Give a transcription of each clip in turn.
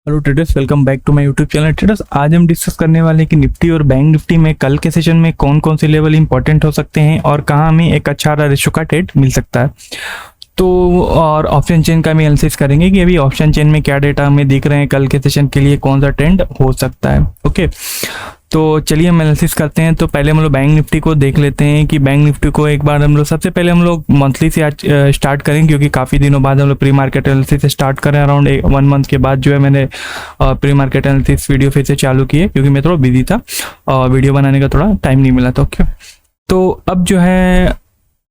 Hello traders, welcome back to my YouTube channel. Traders, आज हम discuss करने वाले हैं कि निफ्टी और बैंक निफ्टी में कल के सेशन में कौन कौन से लेवल इंपॉर्टेंट हो सकते हैं और कहाँ हमें एक अच्छा रेशो का ट्रेड मिल सकता है। तो और ऑप्शन चेन का भी एनालिसिस करेंगे कि अभी ऑप्शन चेन में क्या डेटा हमें दिख रहे हैं, कल के सेशन के लिए कौन सा ट्रेंड हो सकता है। ओके, तो चलिए हम एनालिसिस करते हैं। तो पहले हम लोग बैंक निफ्टी को देख लेते हैं कि बैंक निफ्टी को एक बार हम लोग सबसे पहले हम लोग मंथली से आज स्टार्ट करें, क्योंकि काफ़ी दिनों बाद हम लोग प्री मार्केट एनालिसिस से स्टार्ट करें। अराउंड 1 मंथ के बाद जो है मैंने प्री मार्केट एनालिसिस वीडियो फिर से चालू की है, क्योंकि मैं थोड़ा बिजी था और वीडियो बनाने का थोड़ा टाइम नहीं मिला था। ओके, तो अब जो है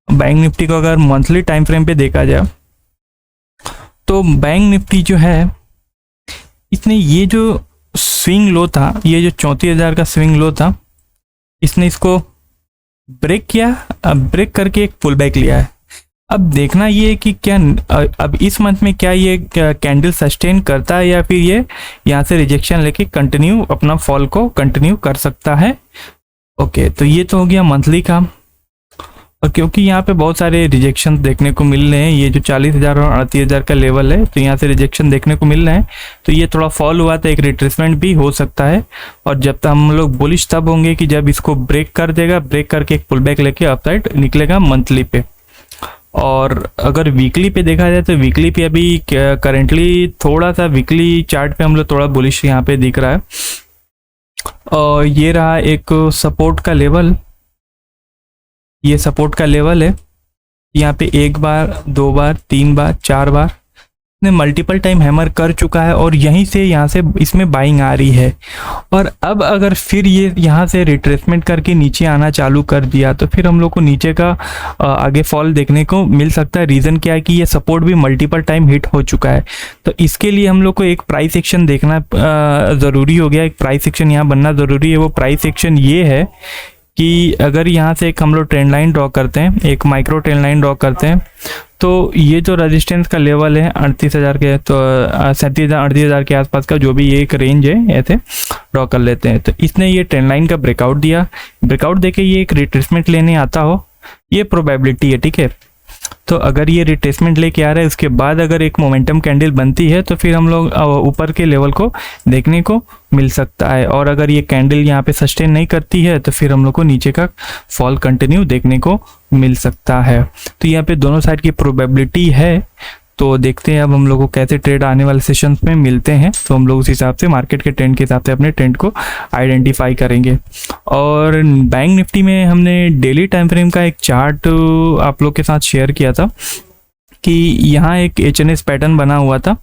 बैंक निफ्टी को अगर मंथली टाइम फ्रेम पे देखा जाए तो बैंक निफ्टी जो है इसने ये जो स्विंग लो था, ये जो 34,000 का स्विंग लो था, इसने इसको ब्रेक किया। अब ब्रेक करके एक पुल बैक लिया है। अब देखना ये है कि क्या अब इस मंथ में क्या ये कैंडल सस्टेन करता है या फिर ये यहाँ से रिजेक्शन लेके कंटिन्यू अपना फॉल को कंटिन्यू कर सकता है। ओके, तो ये तो हो गया मंथली का। और क्योंकि यहाँ पे बहुत सारे रिजेक्शन देखने को मिल रहे हैं, ये जो 40,000 और 38,000 का लेवल है, तो यहाँ से रिजेक्शन देखने को मिल रहे हैं। तो ये थोड़ा फॉल हुआ था, एक रिट्रेसमेंट भी हो सकता है। और जब तक हम लोग बुलिश तब होंगे कि जब इसको ब्रेक कर देगा, ब्रेक करके एक पुल बैक लेके अपसाइड निकलेगा मंथली पे। और अगर वीकली पे देखा जाए तो वीकली पे अभी करेंटली थोड़ा सा वीकली चार्ट पे हम लोग थोड़ा बुलिश यहाँ पे दिख रहा है। और ये रहा एक सपोर्ट का लेवल, ये सपोर्ट का लेवल है। यहाँ पे 1 बार 2 बार 3 बार 4 बार ने मल्टीपल टाइम हैमर कर चुका है और यहीं से यहाँ से इसमें बाइंग आ रही है। और अब अगर फिर ये यहाँ से रिट्रेसमेंट करके नीचे आना चालू कर दिया तो फिर हम लोग को नीचे का आगे फॉल देखने को मिल सकता है। रीज़न क्या है कि ये सपोर्ट भी मल्टीपल टाइम हिट हो चुका है। तो इसके लिए हम लोग को एक प्राइस एक्शन देखना ज़रूरी हो गया। एक प्राइस एक्शन यहाँ बनना ज़रूरी है। वो प्राइस एक्शन ये है कि अगर यहाँ से एक हम लोग ट्रेंड लाइन ड्रॉ करते हैं, एक माइक्रो ट्रेंड लाइन ड्रॉ करते हैं, तो ये जो रेजिस्टेंस का लेवल है 38,000 के, तो 37,000-38,000 के आसपास का जो भी एक रेंज है, ऐसे ड्रॉ कर लेते हैं। तो इसने ये ट्रेंड लाइन का ब्रेकआउट दिया। ब्रेकआउट देके ये एक रिट्रेसमेंट लेने आता हो, ये प्रोबेबिलिटी है। ठीक है, तो अगर ये रिट्रेसमेंट लेके आ रहा है, उसके बाद अगर एक मोमेंटम कैंडल बनती है तो फिर हम लोग ऊपर के लेवल को देखने को मिल सकता है। और अगर ये कैंडल यहाँ पे सस्टेन नहीं करती है तो फिर हम लोग को नीचे का फॉल कंटिन्यू देखने को मिल सकता है। तो यहाँ पे दोनों साइड की प्रोबेबिलिटी है। तो देखते हैं अब हम लोग को कैसे ट्रेड आने वाले सेशंस में मिलते हैं। तो हम लोग उस हिसाब से मार्केट के ट्रेंड के हिसाब से अपने ट्रेंड को आइडेंटिफाई करेंगे। और बैंक निफ्टी में हमने डेली टाइम फ्रेम का एक चार्ट आप लोग के साथ शेयर किया था कि यहाँ एक एचएनएस पैटर्न बना हुआ था।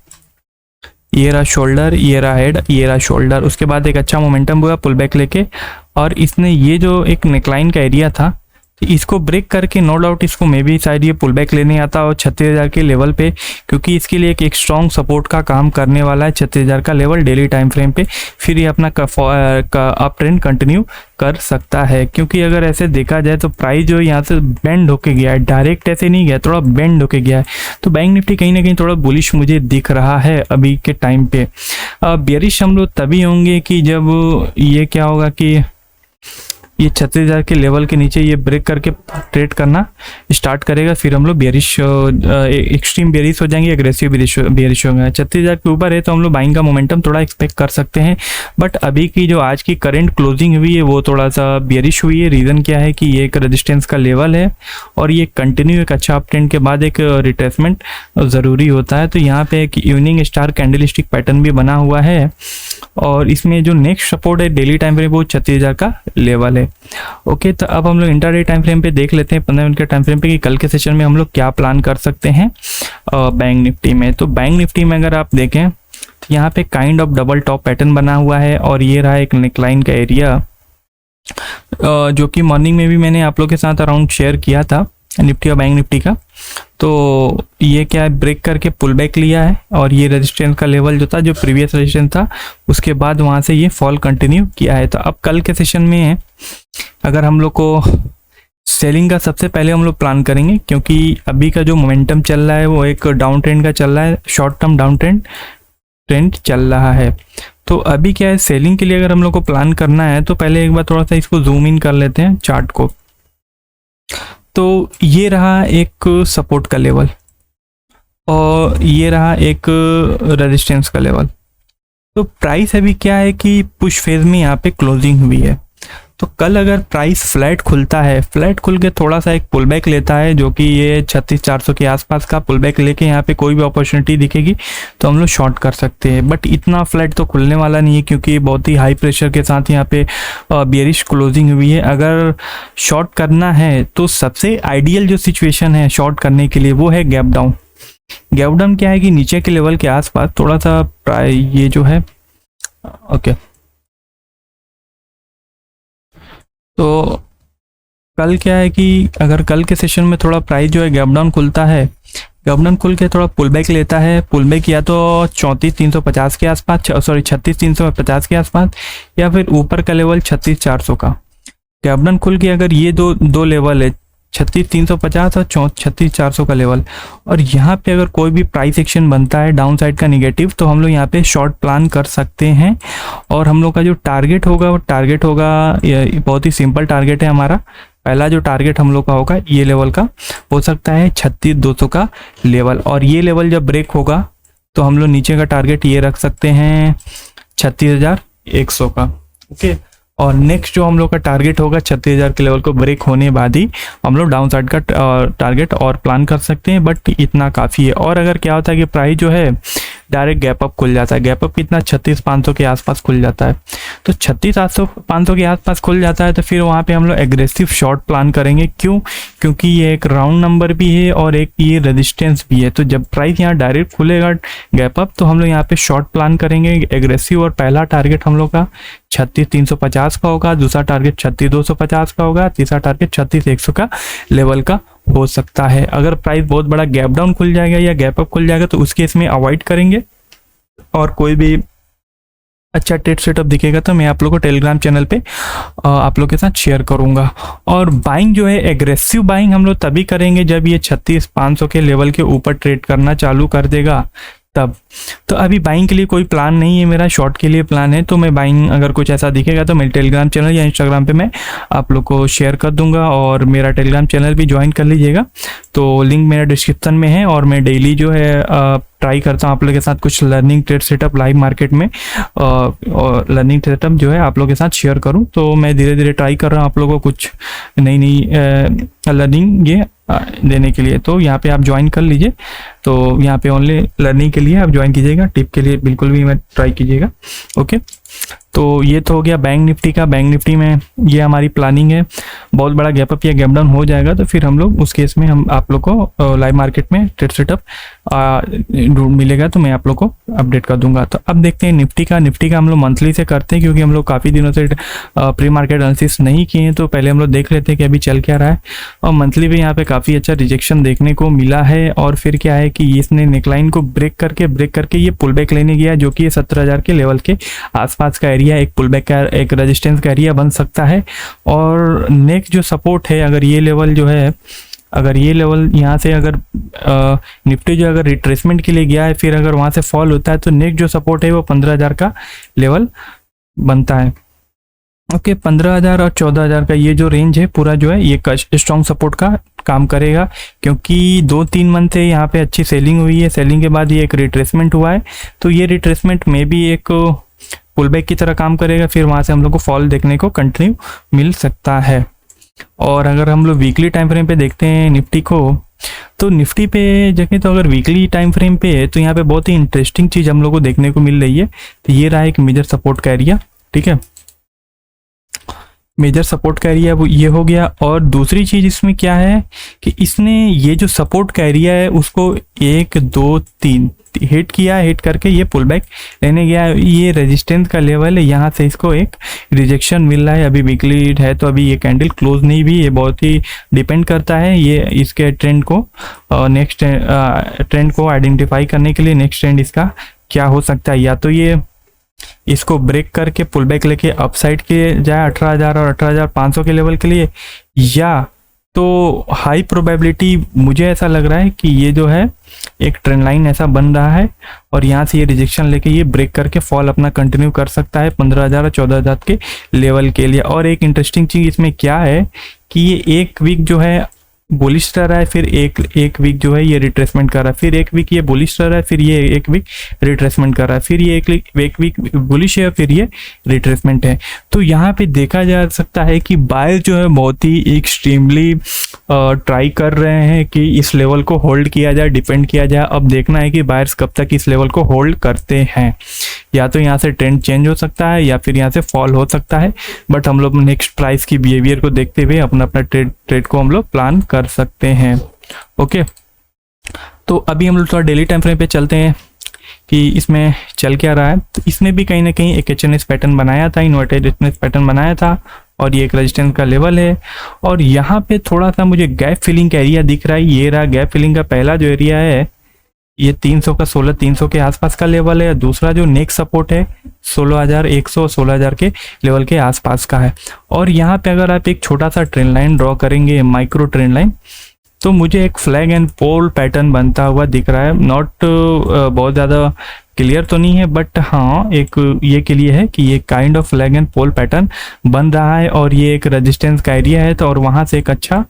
ये रहा शोल्डर, ये रहा हेड, ये रहा शोल्डर। उसके बाद एक अच्छा मोमेंटम हुआ पुल बैक लेके, और इसने ये जो एक नेकलाइन का एरिया था इसको ब्रेक करके नो डाउट इसको मे भी शायद ये पुल बैक लेने आता और 36,000 के लेवल पे, क्योंकि इसके लिए एक स्ट्रॉन्ग सपोर्ट का काम करने वाला है 36,000 का लेवल डेली टाइम फ्रेम पे। फिर ये अपना अप ट्रेंड कंटिन्यू कर सकता है। क्योंकि अगर ऐसे देखा जाए तो प्राइस जो यहाँ से बेंड होके गया है, डायरेक्ट ऐसे नहीं गया, थोड़ा बेंड होके गया है। तो बैंक निफ्टी कहीं ना कहीं थोड़ा बुलिश मुझे दिख रहा है अभी के टाइम पे। बेयरिश हम लोग तभी होंगे कि जब ये क्या होगा कि ये 36,000 के लेवल के नीचे ये ब्रेक करके ट्रेड करना स्टार्ट करेगा। फिर हम लोग बेयरिश, एक्सट्रीम बेयरिश हो जाएंगे, एग्रेसिव बेयरिश होंगे। 36,000 के ऊपर है तो हम लोग बाइंग का मोमेंटम थोड़ा एक्सपेक्ट कर सकते हैं। बट अभी की जो आज की करंट क्लोजिंग हुई है वो थोड़ा सा बेयरिश हुई है। रीज़न क्या है कि ये एक रेजिस्टेंस का लेवल है और ये कंटिन्यू एक अच्छा अप ट्रेंड के बाद एक रिट्रेसमेंट ज़रूरी होता है। तो यहाँ पे एक इवनिंग स्टार कैंडलस्टिक पैटर्न भी बना हुआ है और इसमें जो नेक्स्ट सपोर्ट है डेली टाइम फ्रेम वो 36,000 का लेवल है। ओके, तो अब हम लोग इंट्राडे टाइम फ्रेम पे देख लेते हैं 15 मिनट के टाइम फ्रेम पे कि कल के सेशन में हम लोग क्या प्लान कर सकते हैं बैंक निफ्टी में। तो बैंक निफ्टी में अगर आप देखें तो यहाँ पे kind of double top pattern बना हुआ है और ये रहा एक नेकलाइन का एरिया, जो कि मॉर्निंग में भी मैंने आप लोग के साथ अराउंड शेयर किया था निफ्टी और बैंक निफ्टी का। तो ये क्या है, ब्रेक करके पुल बैक लिया है और ये रेजिस्टेंस का लेवल जो था, जो प्रीवियस रेजिस्टेंस था, उसके बाद वहाँ से ये फॉल कंटिन्यू किया है। तो अब कल के सेशन में है, अगर हम लोग को सेलिंग का सबसे पहले हम लोग प्लान करेंगे, क्योंकि अभी का जो मोमेंटम चल रहा है वो एक डाउन ट्रेंड का चल रहा है, शॉर्ट टर्म डाउन ट्रेंड चल रहा है। तो अभी क्या है, सेलिंग के लिए अगर हम लोग को प्लान करना है तो पहले एक बार थोड़ा सा इसको जूम इन कर लेते हैं चार्ट को। तो ये रहा एक सपोर्ट का लेवल और ये रहा एक रेजिस्टेंस का लेवल। तो प्राइस अभी क्या है कि पुश फेज में यहाँ पे क्लोजिंग हुई है। तो कल अगर प्राइस फ्लैट खुलता है, फ्लैट खुल के थोड़ा सा एक पुल बैक लेता है, जो कि ये 36,400 के आसपास का पुल बैक लेके यहाँ पे कोई भी अपॉर्चुनिटी दिखेगी तो हम लोग शॉर्ट कर सकते हैं। बट इतना फ्लैट तो खुलने वाला नहीं है, क्योंकि बहुत ही हाई प्रेशर के साथ यहाँ पे बेयरिश क्लोजिंग हुई है। अगर शॉर्ट करना है तो सबसे आइडियल जो सिचुएशन है शॉर्ट करने के लिए वो है गैप डाउन। गैप डाउन क्या है कि नीचे के लेवल के आसपास थोड़ा सा ये जो है ओके, तो कल क्या है कि अगर कल के सेशन में थोड़ा प्राइस जो है गैप डाउन खुलता है, गैप डाउन खुल के थोड़ा पुल बैक लेता है, पुल बैक या तो 34,350 के आसपास, सॉरी 36,350 के आसपास, या फिर ऊपर का लेवल 36,400 का। गैप डाउन खुल के अगर ये दो लेवल है 36,350 और 36,400 का लेवल, और यहाँ पे अगर कोई भी प्राइस एक्शन बनता है डाउन साइड का निगेटिव, तो हम लोग यहाँ पे शॉर्ट प्लान कर सकते हैं। और हम लोग का जो टारगेट होगा वो टारगेट होगा, बहुत ही सिंपल टारगेट है हमारा। पहला जो टारगेट हम लोग का होगा ये लेवल का हो सकता है 36,200 का लेवल, और ये लेवल जब ब्रेक होगा तो हम लोग नीचे का टारगेट ये रख सकते हैं 36,100 का। ओके, और नेक्स्ट जो हम लोग का टारगेट होगा 36,000 के लेवल को ब्रेक होने बाद ही हम लोग डाउन साइड का टारगेट और प्लान कर सकते हैं, बट इतना काफ़ी है। और अगर क्या होता है कि प्राइस जो है डायरेक्ट गैप अप खुल जाता है, गैप अप कितना 36,500 के आसपास खुल जाता है, तो 36,500 के आसपास खुल जाता है, तो फिर वहाँ पे हम लोग एग्रेसिव शॉर्ट प्लान करेंगे। क्यों? क्योंकि ये एक राउंड नंबर भी है और एक ये रेजिस्टेंस भी है। तो जब प्राइस यहाँ डायरेक्ट खुलेगा गैप अप, तो हम लोग यहाँ पे शॉर्ट प्लान करेंगे एग्रेसिव। और पहला टारगेट हम लोग का 36,350 का होगा, दूसरा टारगेट 36,250 का होगा, तीसरा टारगेट 36,100 का लेवल का हो सकता है। अगर प्राइस बहुत बड़ा गैप डाउन खुल जाएगा या गैप अप खुल जाएगा तो उस केस में अवॉइड करेंगे। और कोई भी अच्छा ट्रेड सेटअप दिखेगा तो मैं आप लोग को टेलीग्राम चैनल पे आप लोग के साथ शेयर करूंगा। और बाइंग जो है एग्रेसिव बाइंग हम लोग तभी करेंगे जब ये 36,500 के लेवल के ऊपर ट्रेड करना चालू कर देगा तब। तो अभी बाइंग के लिए कोई प्लान नहीं है मेरा, शॉर्ट के लिए प्लान है। तो मैं बाइंग अगर कुछ ऐसा दिखेगा तो मेरे टेलीग्राम चैनल या इंस्टाग्राम पे मैं आप लोग को शेयर कर दूंगा, और मेरा टेलीग्राम चैनल भी ज्वाइन कर लीजिएगा। तो लिंक मेरा डिस्क्रिप्शन में है। और मैं डेली जो है ट्राई करता हूँ आप लोग के साथ कुछ learning trade setup live market में और लर्निंग सेटअप जो है आप लोग के साथ शेयर करूँ। तो मैं धीरे धीरे ट्राई कर रहा हूँ आप लोगों को कुछ नई लर्निंग ये देने के लिए। तो यहाँ पे आप ज्वाइन कर लीजिए। तो यहाँ पे ओनली लर्निंग के लिए आप ज्वाइन कीजिएगा, टिप के लिए बिल्कुल भी मत ट्राई कीजिएगा। ओके, तो ये तो हो गया बैंक निफ्टी का। बैंक निफ्टी में ये हमारी प्लानिंग है। बहुत बड़ा गैप अप या गैप डाउन हो जाएगा तो फिर हम लोग उस केस में हम आप लोग को लाइव मार्केट में ट्रेड सेटअप मिलेगा तो मैं आप लोग को अपडेट कर दूंगा। तो अब देखते हैं निफ्टी का। निफ्टी का हम लोग मंथली से करते हैं, क्योंकि हम लोग काफ़ी दिनों से प्री मार्केट एनालिसिस नहीं किए हैं। तो पहले हम लोग देख लेते हैं कि अभी चल क्या रहा है। और मंथली में यहाँ पे काफ़ी अच्छा रिजेक्शन देखने को मिला है। और फिर क्या है कि इसने नेकलाइन को ब्रेक करके ये पुल बैक लेने गया, जो कि ये 17,000 के लेवल के आसपास का एरिया, एक पुल बैक का एक रेजिस्टेंस का एरिया बन सकता है। और नेक्स्ट जो सपोर्ट है, अगर ये लेवल जो है, अगर ये लेवल यहाँ से अगर निफ्टी जो अगर रिट्रेसमेंट के लिए गया है, फिर अगर वहाँ से फॉल होता है तो नेक्स्ट जो सपोर्ट है वो 15,000 का लेवल बनता है। ओके, 15,000 और 14,000 का ये जो रेंज है पूरा जो है ये स्ट्रॉन्ग सपोर्ट का काम करेगा, क्योंकि 2-3 मंथ से यहाँ पे अच्छी सेलिंग हुई है। सेलिंग के बाद ये एक रिट्रेसमेंट हुआ है, तो ये रिट्रेसमेंट में भी एक पुल बैक की तरह काम करेगा। फिर वहाँ से हम लोग को फॉल देखने को कंटिन्यू मिल सकता है। और अगर हम लोग वीकली टाइम फ्रेम पे देखते हैं निफ्टी को, तो निफ्टी पे देखें तो अगर वीकली टाइम फ्रेम पे है तो यहाँ पे बहुत ही इंटरेस्टिंग चीज़ हम लोग को देखने को मिल रही है। तो ये रहा एक मेजर सपोर्ट का एरिया, ठीक है, मेजर सपोर्ट का एरिया वो ये हो गया। और दूसरी चीज़ इसमें क्या है कि इसने ये जो सपोर्ट का एरिया है उसको 1 2 3 हिट किया, हिट करके ये पुल बैक लेने गया। ये रेजिस्टेंस का लेवल है, यहाँ से इसको एक रिजेक्शन मिल रहा है। अभी वीकली है तो अभी ये कैंडल क्लोज नहीं भी, ये बहुत ही डिपेंड करता है ये इसके ट्रेंड को, नेक्स्ट ट्रेंड को आइडेंटिफाई करने के लिए नेक्स्ट ट्रेंड इसका क्या हो सकता है। या तो ये इसको ब्रेक करके पुल बैक लेके अपसाइड के जाए 18,000 और 18,500 के लेवल के लिए, या तो हाई प्रोबेबिलिटी मुझे ऐसा लग रहा है कि ये जो है एक ट्रेंड लाइन ऐसा बन रहा है और यहाँ से ये रिजेक्शन लेके ये ब्रेक करके फॉल अपना कंटिन्यू कर सकता है 15,000 और 14,000 के लेवल के लिए। और एक इंटरेस्टिंग चीज़ इसमें क्या है कि ये एक वीक जो है बुलिश रह रहा है, फिर एक वीक जो है ये रिट्रेसमेंट कर रहा है, फिर एक वीक ये बुलिश रह रहा है, फिर ये एक वीक रिट्रेसमेंट कर रहा है, फिर ये एक वीक बुलिश है, फिर ये रिट्रेसमेंट है। तो यहाँ पे देखा जा सकता है कि बायर जो है बहुत ही एक्सट्रीमली ट्राई कर रहे हैं कि इस लेवल को होल्ड किया जाए, डिपेंड किया जाए। अब देखना है कि बायर्स कब तक इस लेवल को होल्ड करते हैं। या तो यहाँ से ट्रेंड चेंज हो सकता है या फिर यहाँ से फॉल हो सकता है, बट हम लोग नेक्स्ट प्राइस की बिहेवियर को देखते हुए अपना अपना ट्रेड को हम लोग प्लान कर सकते हैं। ओके, तो अभी हम लोग थोड़ा डेली टाइम फ्रेम पे चलते हैं कि इसमें चल क्या रहा है। तो इसमें भी कहीं ना कहीं एक एचएनएस पैटर्न बनाया था, इन्वर्टेड एचएनएस पैटर्न बनाया था, और ये एक रेजिस्टेंस का लेवल है। और यहाँ पे थोड़ा सा मुझे गैप फिलिंग का एरिया दिख रहा है। ये रहा गैप फिलिंग का पहला जो एरिया है, ये 300 का 16,300 के आसपास का लेवल है। दूसरा जो नेक्स्ट सपोर्ट है 16,100 16,000 के लेवल के आसपास का है। और यहाँ पे अगर आप एक छोटा सा ट्रेंड लाइन ड्रॉ करेंगे, माइक्रो ट्रेंड लाइन, तो मुझे एक फ्लैग एंड पोल पैटर्न बनता हुआ दिख रहा है। नॉट बहुत ज़्यादा क्लियर तो नहीं है, बट हाँ एक ये क्लियर है कि ये kind of flag and pole pattern बन रहा है, और ये एक रेजिस्टेंस का एरिया है। तो और वहाँ से एक अच्छा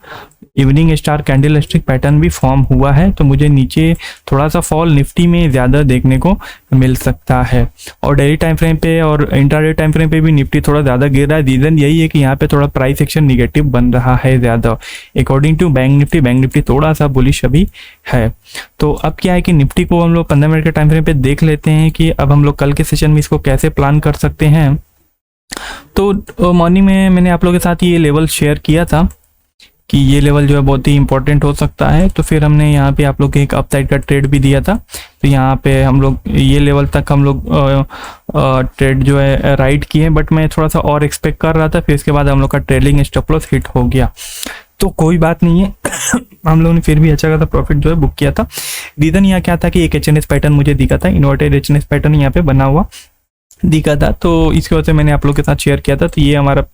evening star candle stick pattern भी फॉर्म हुआ है। तो मुझे नीचे थोड़ा सा फॉल निफ्टी में ज़्यादा देखने को मिल सकता है। और डेली टाइम फ्रेम पे और इंट्राडे टाइम फ्रेम पे भी निफ्टी थोड़ा ज़्यादा गिर रहा है। रीज़न यही है कि यहाँ पे थोड़ा प्राइस एक्शन निगेटिव बन रहा है ज़्यादा। अकॉर्डिंग टू बैंक निफ्टी थोड़ा सा बुलिश अभी है। तो अब क्या है कि निफ्टी को हम लोग 15 मिनट के टाइम फ्रेम पे देख लेते हैं कि अब हम लोग कल के सेशन में इसको कैसे प्लान कर सकते हैं। तो मॉर्निंग में मैंने आप लोगों के साथ ये लेवल शेयर किया था कि ये लेवल जो है बहुत ही इंपॉर्टेंट हो सकता है। तो फिर हमने यहाँ पे आप लोग को एक अपसाइड का ट्रेड भी दिया था। तो यहाँ पे हम लोग ये लेवल तक हम लोग ट्रेड जो है राइट किए, बट मैं थोड़ा सा और एक्सपेक्ट कर रहा था। फिर इसके बाद हम लोग का ट्रेलिंग स्टॉप लॉस हिट हो गया, तो कोई बात नहीं है। हम लोगों ने फिर भी अच्छा खासा प्रॉफिट जो है बुक किया था। रीज़न यहाँ क्या था कि एक एचएनएस पैटर्न मुझे दिखा था, इन्वर्टेड एचएनएस पैटर्न यहाँ पे बना हुआ दिखा था। तो इसकी वजह से मैंने आप लोग के साथ शेयर किया था। तो ये हमारा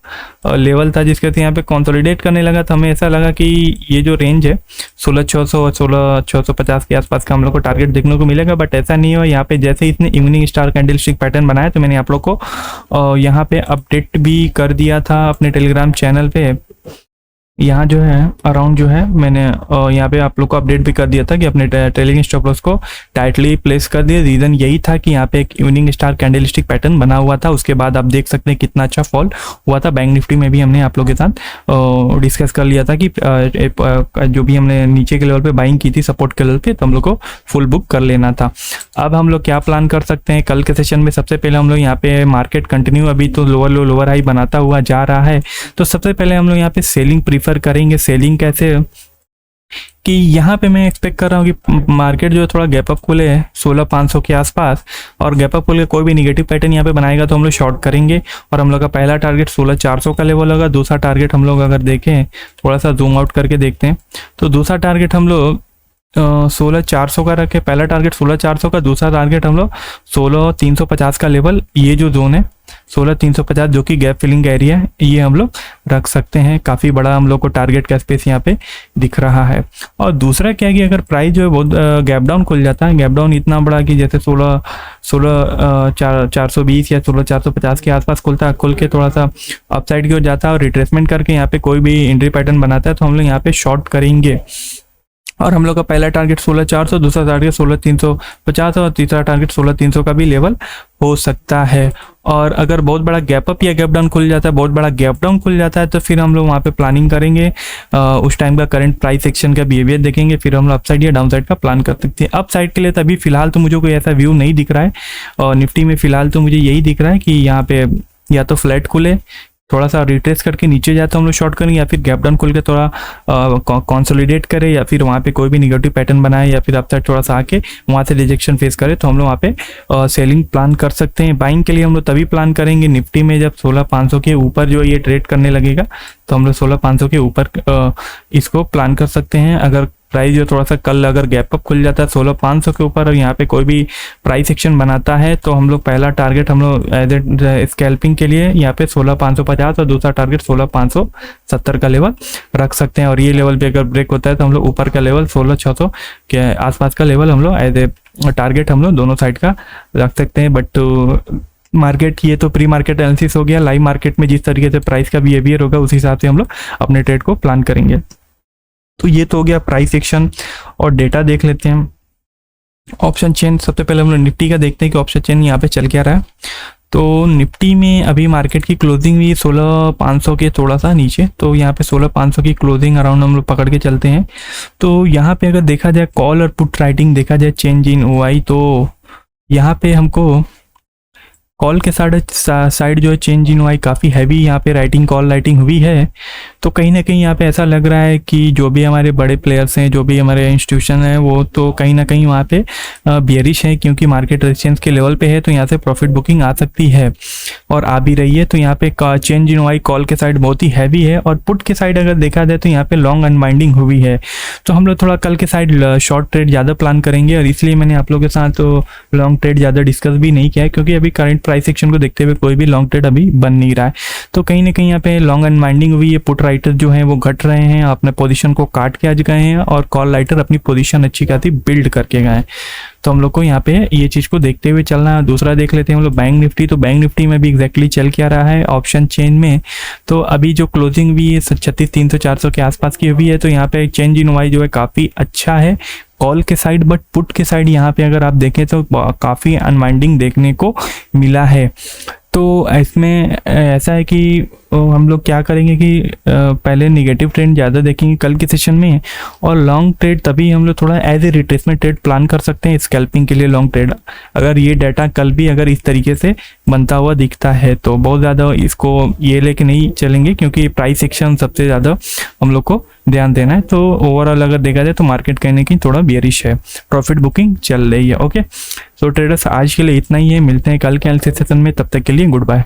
लेवल था जिसके वजह से यहाँ पे कंसोलिडेट करने लगा। तो हमें ऐसा लगा कि ये जो रेंज है 16,600 और 16,650 के आसपास का हम लोग को टारगेट देखने को मिलेगा, बट ऐसा नहीं हुआ। यहाँ पे जैसे इसने evening star candle stick pattern बनाया, तो मैंने आप लोग को यहाँ पे अपडेट भी कर दिया था अपने टेलीग्राम चैनल पे। यहाँ जो है अराउंड जो है मैंने यहाँ पे आप लोग को अपडेट भी कर दिया था कि अपने ट्रेलिंग स्टॉप लॉस को टाइटली प्लेस कर दिया। रीज़न यही था कि यहाँ पे एक इवनिंग स्टार कैंडलस्टिक पैटर्न बना हुआ था। उसके बाद आप देख सकते हैं कितना अच्छा फॉल हुआ था। बैंक निफ्टी में भी हमने आप लोगों के साथ डिस्कस कर लिया था कि जो भी हमने नीचे के लेवल पे बाइंग की थी सपोर्ट के लेवल पे, तो हम लोग को फुल बुक कर लेना था। अब हम लोग क्या प्लान कर सकते हैं कल के सेशन में? सबसे पहले हम लोग यहाँ पे मार्केट कंटिन्यू अभी तो लोअर लो लोअर हाई बनाता हुआ जा रहा है। तो सबसे पहले हम लोग यहाँ पे सेलिंग प्रीफर करेंगे। सेलिंग कैसे कि यहाँ पे मैं एक्सपेक्ट कर रहा हूँ कि मार्केट जो है थोड़ा गैप अप खुले 16,500 के आसपास, और गैप अप खुल के कोई भी निगेटिव पैटर्न यहाँ पे बनाएगा तो हम लोग शॉर्ट करेंगे। और हम लोग का पहला टारगेट 16,400 का लेवल होगा। दूसरा टारगेट हम लोग अगर देखें, थोड़ा सा जूम आउट करके देखते हैं, तो दूसरा टारगेट हम लोग 16,400 का रखे। पहला टारगेट 16,400 का, दूसरा टारगेट हम लोग 16,350 का लेवल, ये जो जोन है 16,350 जो कि गैप फिलिंग का एरिया है, ये हम लोग रख सकते हैं। काफ़ी बड़ा हम लोग को टारगेट का स्पेस यहाँ पे दिख रहा है। और दूसरा क्या है कि अगर प्राइस जो है बहुत गैप डाउन खुल जाता है, गैप डाउन इतना बड़ा कि जैसे 16,420 या 16,450 के आसपास खुलता है, खुल के थोड़ा सा अपसाइड की ओर जाता है और रिट्रेसमेंट करके यहाँ पे कोई भी एंट्री पैटर्न बनाता है, तो हम लोग यहाँ पे शॉर्ट करेंगे। और हम लोग का पहला टारगेट 16,400, दूसरा टारगेट 16,350 और तीसरा टारगेट 16,300 का भी लेवल हो सकता है। और अगर बहुत बड़ा गैप अप या गैप डाउन खुल जाता है, बहुत बड़ा गैप डाउन खुल जाता है, तो फिर हम लोग वहाँ पे प्लानिंग करेंगे। उस टाइम का करंट प्राइस एक्शन का बिहेवियर देखेंगे, फिर हम लोग अपसाइड या डाउन साइड का प्लान कर सकते हैं। अप साइड के लिए तभी फिलहाल तो मुझे कोई ऐसा व्यू नहीं दिख रहा है, और निफ्टी में फिलहाल तो मुझे यही दिख रहा है कि यहाँ पे या तो फ्लैट खुले, थोड़ा सा रिट्रेस करके नीचे जाए तो हम लोग शॉर्ट करेंगे, या फिर गैप डाउन खुल के थोड़ा कंसोलिडेट करे, या फिर वहाँ पे कोई भी निगेटिव पैटर्न बनाए, या फिर अपसाइड थोड़ा सा आके वहाँ से रिजेक्शन फेस करे, तो हम लोग वहाँ पे सेलिंग प्लान कर सकते हैं। बाइंग के लिए हम लोग तभी प्लान करेंगे निफ्टी में जब 16,500 के ऊपर जो ये ट्रेड करने लगेगा, तो हम लोग 16,500 के ऊपर इसको प्लान कर सकते हैं। अगर प्राइस जो थोड़ा सा कल अगर गैप अप खुल जाता है 16,500 के ऊपर और यहाँ पे कोई भी प्राइस एक्शन बनाता है, तो हम लोग पहला टारगेट हम लोग एज ए स्कैल्पिंग के लिए यहाँ पे 16,550 और दूसरा टारगेट 16,570 का लेवल रख सकते हैं। और ये लेवल भी अगर ब्रेक होता है तो हम लोग ऊपर का लेवल 16,600 के आसपास का लेवल हम लोग एज ए टारगेट हम लोग दोनों साइड का रख सकते हैं। बट मार्केट ये तो प्री मार्केट एनालिसिस हो गया। लाइव मार्केट में जिस तरीके से प्राइस का बिहेवियर होगा उस हिसाब से हम लोग अपने ट्रेड को प्लान करेंगे। तो ये तो हो गया प्राइस एक्शन। और डेटा देख लेते हैं ऑप्शन चेन। सबसे पहले हम लोग निफ्टी का देखते हैं कि ऑप्शन चेन यहाँ पे चल क्या रहा है। तो निफ्टी में अभी मार्केट की क्लोजिंग हुई 16,500 के थोड़ा सा नीचे, तो यहाँ पे 16,500 की क्लोजिंग अराउंड हम लोग पकड़ के चलते हैं। तो यहाँ पे अगर देखा जाए कॉल और पुट राइटिंग देखा जाए चेंज इन ओआई, तो यहाँ पे हमको कॉल के साइड जो है चेंज इन वाई काफ़ी हैवी यहाँ पे राइटिंग कॉल राइटिंग हुई है। तो कहीं ना कहीं यहाँ पे ऐसा लग रहा है कि जो भी हमारे बड़े प्लेयर्स हैं, जो भी हमारे इंस्टीट्यूशन हैं, वो तो कहीं ना कहीं वहाँ पे बियरिश है, क्योंकि मार्केट रेजिस्टेंस के लेवल पे है। तो यहाँ से प्रॉफिट बुकिंग आ सकती है और आ भी रही है। तो यहाँ पे चेंज इन वाई कॉल के साइड बहुत ही हैवी है। और पुट के साइड अगर देखा जाए तो यहाँ पे लॉन्ग अनवाइंडिंग हुई है। तो हम लोग थोड़ा कल के साइड शॉर्ट ट्रेड ज़्यादा प्लान करेंगे, और इसलिए मैंने आप लोगों के साथ लॉन्ग ट्रेड ज़्यादा डिस्कस भी नहीं किया है, क्योंकि अभी करंट प्राइस सेक्शन को देखते हुए कोई भी लॉन्ग ट्रेड अभी बन नहीं रहा है। तो कहीं ना कहीं यहाँ पे लॉन्ग अनवाइंडिंग हुई है, पुट राइटर जो है वो घट रहे हैं, अपने पोजीशन को काट के आज गए हैं, और कॉल राइटर अपनी पोजीशन अच्छी खासी बिल्ड करके गए हैं। तो हम लोग को यहाँ पे ये चीज़ को देखते हुए चलना है। दूसरा देख लेते हैं हम लोग बैंक निफ्टी। तो बैंक निफ्टी में भी एग्जैक्टली चल क्या रहा है ऑप्शन चेन में। तो अभी जो क्लोजिंग भी है 36,300-400 के आसपास की हुई है। तो यहाँ पे चेंज इन वाई जो है काफ़ी अच्छा है कॉल के साइड, बट पुट के साइड यहाँ पे अगर आप देखें तो काफ़ी अनवाइंडिंग देखने को मिला है। तो इसमें ऐसा है कि हम लोग क्या करेंगे कि पहले निगेटिव ट्रेंड ज़्यादा देखेंगे कल के सेशन में, और लॉन्ग ट्रेड तभी हम लोग थोड़ा as a retracement trade plan कर सकते हैं स्कैल्पिंग के लिए लॉन्ग ट्रेड। अगर ये डाटा कल भी अगर इस तरीके से बनता हुआ दिखता है तो बहुत ज़्यादा इसको ये लेके नहीं चलेंगे, क्योंकि प्राइस एक्शन सबसे ज़्यादा हम लोग को ध्यान देना है। तो ओवरऑल अगर देखा जाए तो मार्केट कहने की थोड़ा बियरिश है, प्रॉफिट बुकिंग चल रही है। ओके, सो ट्रेडर्स आज के लिए इतना ही है, मिलते हैं कल के एनालिसिस सेशन में, तब तक के लिए गुड बाय।